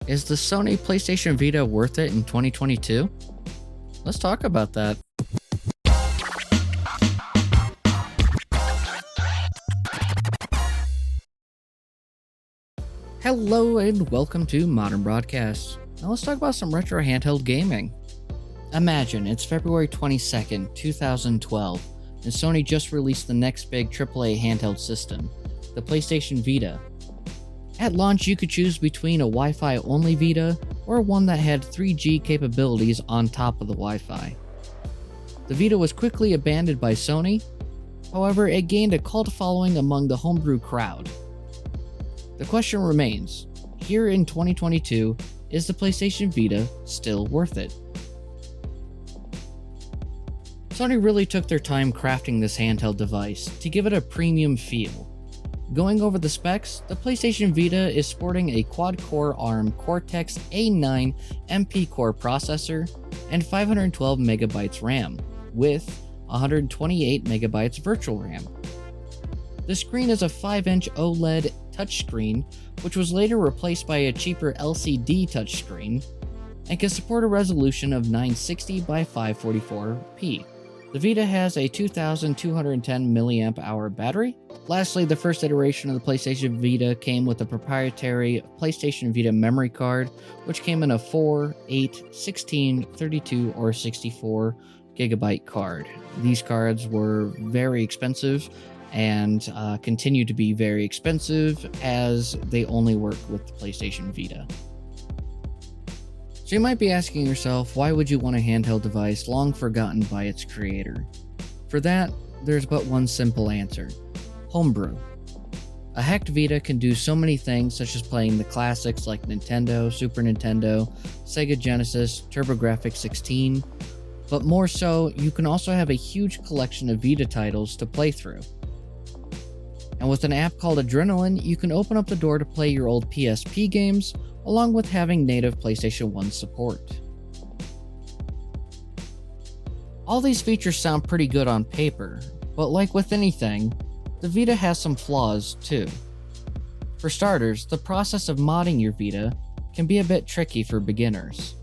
Is the Sony PlayStation Vita worth it in 2022? Let's talk about that. Hello and welcome to Modern Broadcast. Now let's talk about some retro handheld gaming. Imagine it's February 22nd, 2012, and Sony just released the next big AAA handheld system, the PlayStation Vita. At launch, you could choose between a Wi-Fi only Vita or one that had 3G capabilities on top of the Wi-Fi. The Vita was quickly abandoned by Sony, however, it gained a cult following among the homebrew crowd. The question remains, here in 2022, is the PlayStation Vita still worth it? Sony really took their time crafting this handheld device to give it a premium feel. Going over the specs, the PlayStation Vita is sporting a Quad-core ARM Cortex-A9 MPCore processor and 512MB RAM, with 128MB virtual RAM. The screen is a 5-inch OLED touchscreen, which was later replaced by a cheaper LCD touchscreen, and can support a resolution of 960 by 544p. The Vita has a 2210 mAh battery. Lastly, the first iteration of the PlayStation Vita came with a proprietary PlayStation Vita memory card, which came in a 4, 8, 16, 32, or 64 gigabyte card. These cards were very expensive and continue to be very expensive as they only work with the PlayStation Vita. So you might be asking yourself, why would you want a handheld device long forgotten by its creator? For that, there's but one simple answer: homebrew. A hacked Vita can do so many things, such as playing the classics like Nintendo, Super Nintendo, Sega Genesis, TurboGrafx-16, but more so, you can also have a huge collection of Vita titles to play through. And with an app called Adrenaline, you can open up the door to play your old PSP games, along with having native PlayStation 1 support. All these features sound pretty good on paper, but like with anything, the Vita has some flaws too. For starters, the process of modding your Vita can be a bit tricky for beginners.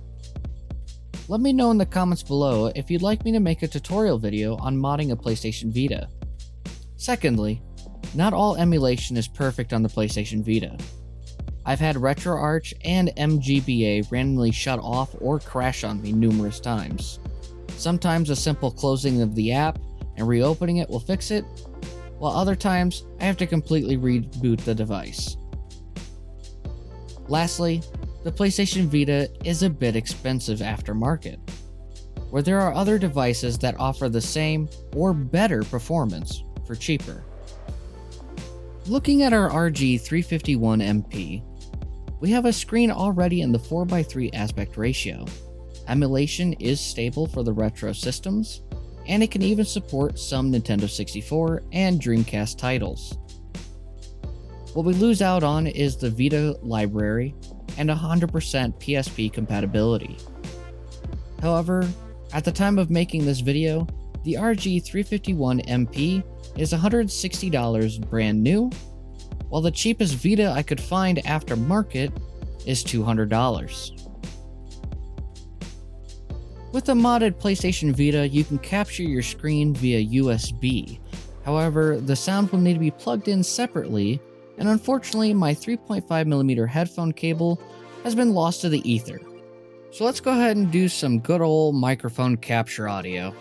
Let me know in the comments below if you'd like me to make a tutorial video on modding a PlayStation Vita. Secondly, not all emulation is perfect on the PlayStation Vita. I've had RetroArch and MGBA randomly shut off or crash on me numerous times. Sometimes a simple closing of the app and reopening it will fix it, while other times I have to completely reboot the device. Lastly, the PlayStation Vita is a bit expensive aftermarket, where there are other devices that offer the same or better performance for cheaper. Looking at our RG351MP, we have a screen already in the 4:3 aspect ratio. Emulation is stable for the retro systems, and it can even support some Nintendo 64 and Dreamcast titles. What we lose out on is the Vita library and 100% PSP compatibility. However, at the time of making this video, the RG351MP is $160 brand new, while the cheapest Vita I could find aftermarket is $200. With a modded PlayStation Vita, you can capture your screen via USB. However, the sound will need to be plugged in separately, and unfortunately my 3.5mm headphone cable has been lost to the ether. So let's go ahead and do some good old microphone capture audio.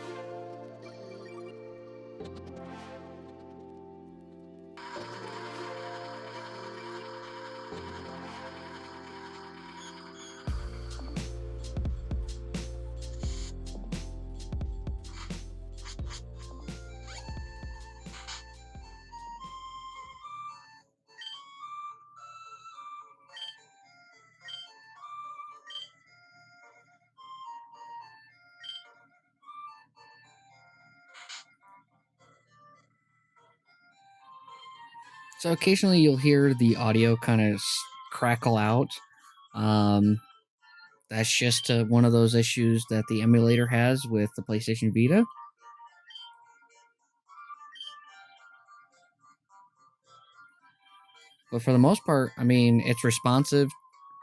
So occasionally you'll hear the audio kind of crackle out. That's just one of those issues that the emulator has with the PlayStation Vita. But for the most part, I mean, it's responsive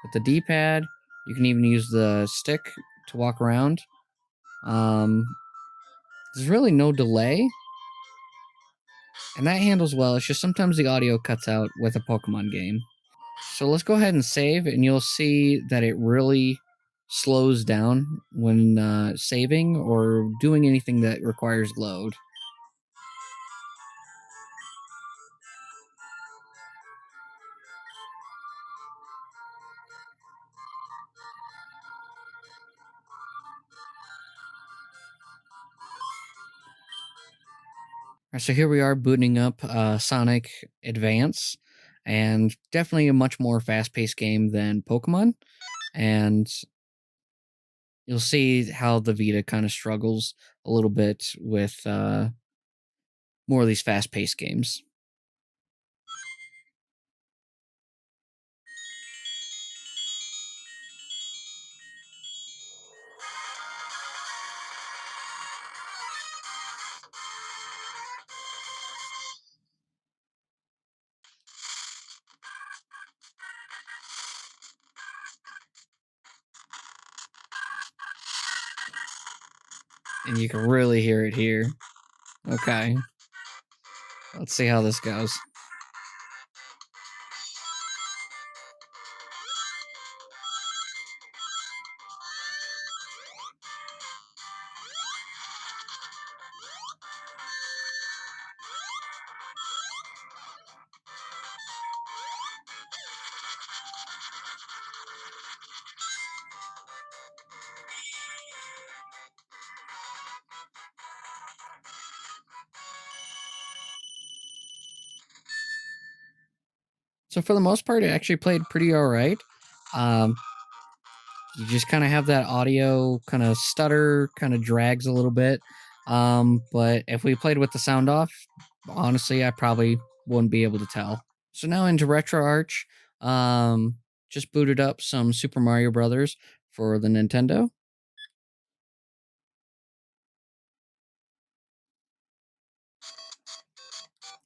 with the D-pad. You can even use the stick to walk around. There's really no delay, and that handles well. It's just sometimes the audio cuts out with a Pokemon game. So let's go ahead and save, and you'll see that it really slows down when saving or doing anything that requires load. Alright, so here we are booting up Sonic Advance, and definitely a much more fast-paced game than Pokemon. And you'll see how the Vita kind of struggles a little bit with more of these fast-paced games. And you can really hear it here. Okay. Let's see how this goes. So for the most part, it actually played pretty alright. You just kind of have that audio kind of stutter, kind of drags a little bit. But if we played with the sound off, honestly, I probably wouldn't be able to tell. So now into RetroArch. Just booted up some Super Mario Brothers for the Nintendo.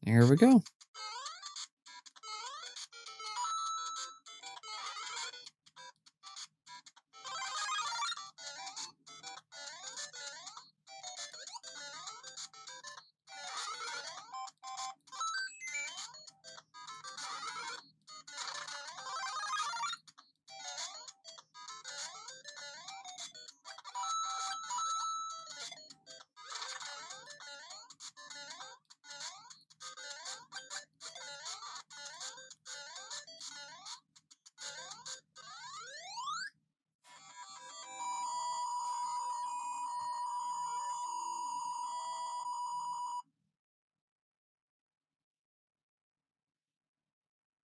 Here we go.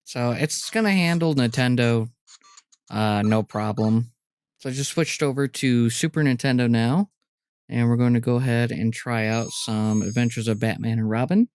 So it's going to handle Nintendo no problem. So I just switched over to Super Nintendo now, and we're going to go ahead and try out some Adventures of Batman and Robin.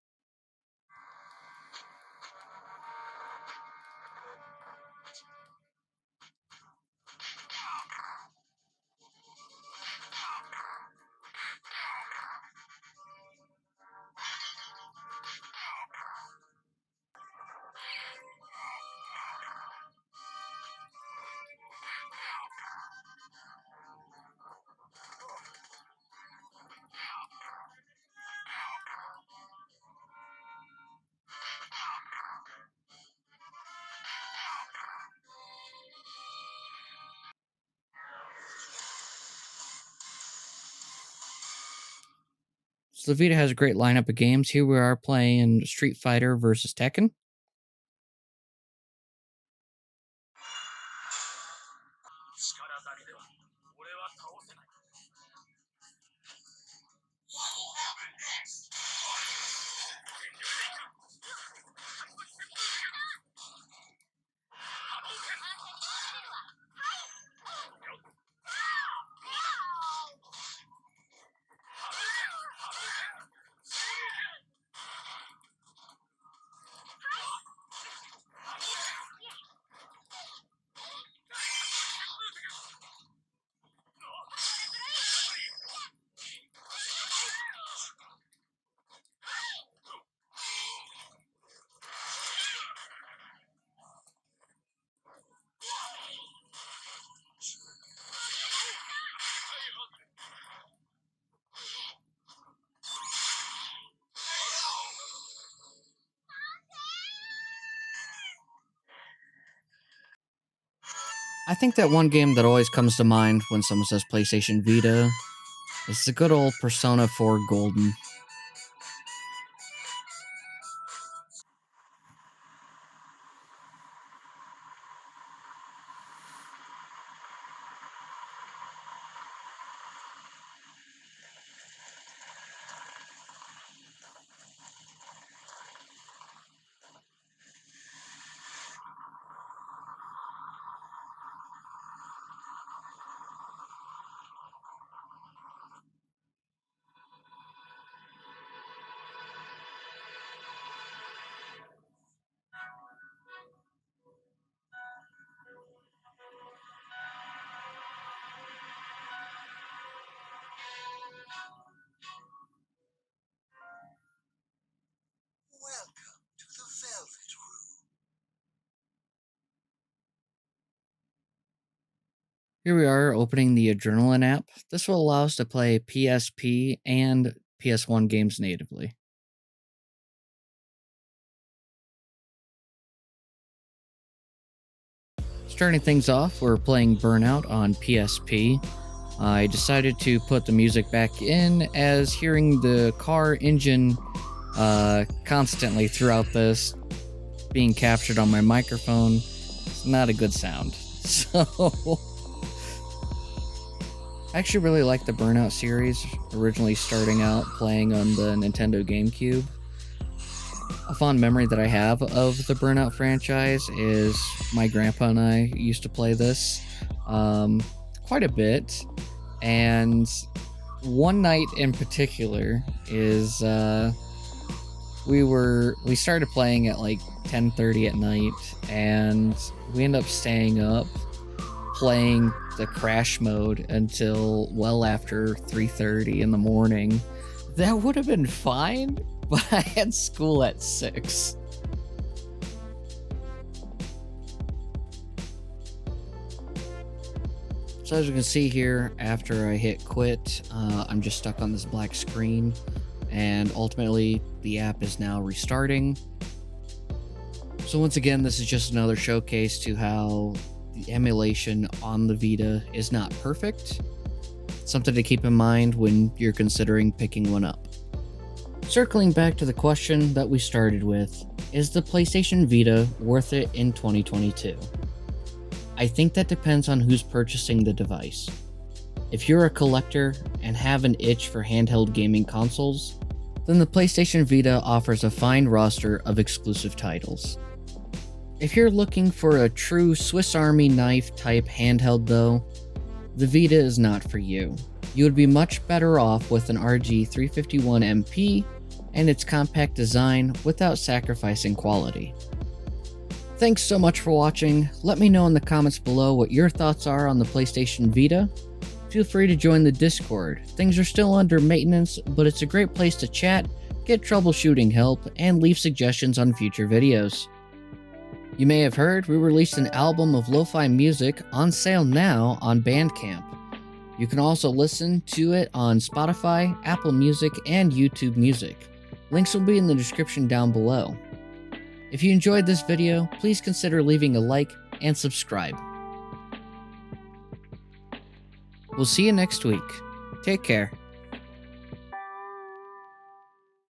So the Vita has a great lineup of games. Here we are playing Street Fighter versus Tekken. I think that one game that always comes to mind when someone says PlayStation Vita is the good old Persona 4 Golden. Welcome to the Velvet Room. Here we are opening the Adrenaline app. This will allow us to play PSP and PS1 games natively. Starting things off, we're playing Burnout on PSP. I decided to put the music back in, as hearing the car engine constantly throughout this being captured on my microphone is not a good sound. So I actually really like the Burnout series, originally starting out playing on the Nintendo GameCube. A fond memory that I have of the Burnout franchise is my grandpa and I used to play this quite a bit, and one night in particular is we started playing at like 10:30 at night, and we ended up staying up playing the crash mode until well after 3:30 in the morning. That would have been fine, but I had school at 6. So as you can see here, after I hit quit, I'm just stuck on this black screen, and ultimately the app is now restarting. So once again, this is just another showcase to how the emulation on the Vita is not perfect. Something to keep in mind when you're considering picking one up. Circling back to the question that we started with, is the PlayStation Vita worth it in 2022? I think that depends on who's purchasing the device. If you're a collector and have an itch for handheld gaming consoles, then the PlayStation Vita offers a fine roster of exclusive titles. If you're looking for a true Swiss Army knife type handheld though, the Vita is not for you. You would be much better off with an RG351MP and its compact design without sacrificing quality. Thanks so much for watching. Let me know in the comments below what your thoughts are on the PlayStation Vita. Feel free to join the Discord. Things are still under maintenance, but it's a great place to chat, get troubleshooting help, and leave suggestions on future videos. You may have heard we released an album of lo-fi music on sale now on Bandcamp. You can also listen to it on Spotify, Apple Music, and YouTube Music. Links will be in the description down below. If you enjoyed this video, please consider leaving a like and subscribe. We'll see you next week. Take care.